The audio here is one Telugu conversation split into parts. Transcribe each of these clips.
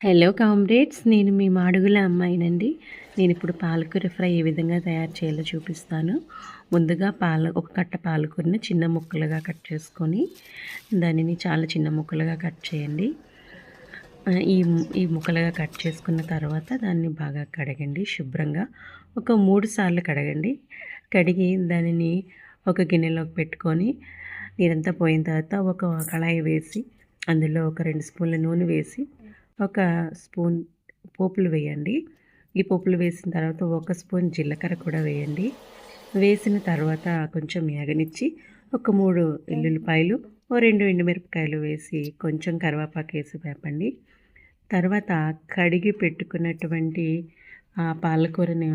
హలో కామ్రేడ్స్, నేను మీ మాడుగుల అమ్మాయినండి. నేనిప్పుడు పాలకూర ఫ్రై ఏ విధంగా తయారు చేయాలో చూపిస్తాను. ముందుగా ఒక కట్ట పాలకూరని చిన్న ముక్కలుగా కట్ చేసుకొని, దానిని చాలా చిన్న ముక్కలుగా కట్ చేయండి. ఈ ఈ ముక్కలుగా కట్ చేసుకున్న తర్వాత దాన్ని బాగా కడగండి శుభ్రంగా. ఒక 3 సార్లు కడగండి. కడిగి దానిని ఒక గిన్నెలోకి పెట్టుకొని, నీరంతా పోయిన తర్వాత ఒక కళాయి వేసి, అందులో ఒక 2 స్పూన్ల నూనె వేసి, ఒక స్పూన్ పోపులు వేయండి. ఈ పోపులు వేసిన తర్వాత ఒక స్పూన్ జీలకర్ర కూడా వేయండి. వేసిన తర్వాత కొంచెం ఏగనిచ్చి ఒక 3 ఎల్లుల్లిపాయలు, ఓ 2 ఎండుమిరపకాయలు వేసి కొంచెం కరివేపాకు వేసి వేపండి. తర్వాత కడిగి పెట్టుకున్నటువంటి ఆ పాలకూరను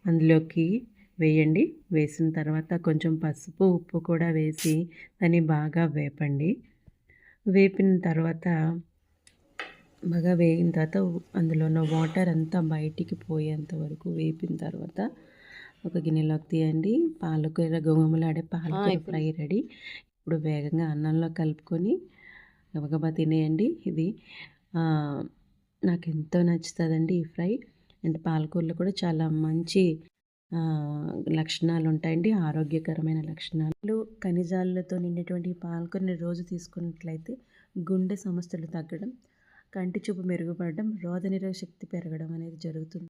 అందులోకి వేయండి. వేసిన తర్వాత కొంచెం పసుపు, ఉప్పు కూడా వేసి దాన్ని బాగా వేపండి. వేపిన తర్వాత బాగా వేగిన తర్వాత అందులో ఉన్న వాటర్ అంతా బయటికి పోయేంత వరకు వేపిన తర్వాత ఒక గిన్నెలోకి తీయండి. పాలకూర గుమగుమలాడే పాలకూర ఫ్రై రెడీ. ఇప్పుడు వేగంగా అన్నంలో కలుపుకొని గబగబా తినేయండి. ఇది నాకు ఎంతో నచ్చుతుందండి ఈ ఫ్రై. అంటే పాలకూరలో కూడా చాలా మంచి లక్షణాలు ఉంటాయండి, ఆరోగ్యకరమైన లక్షణాలు. ఖనిజాలతో నిండినటువంటి పాలకూరని రోజు తీసుకున్నట్లయితే గుండె సమస్యలు తగ్గడం, కంటి చూపు మెరుగుపడడం, రోగనిరోధక శక్తి పెరగడం అనేది జరుగుతుంది.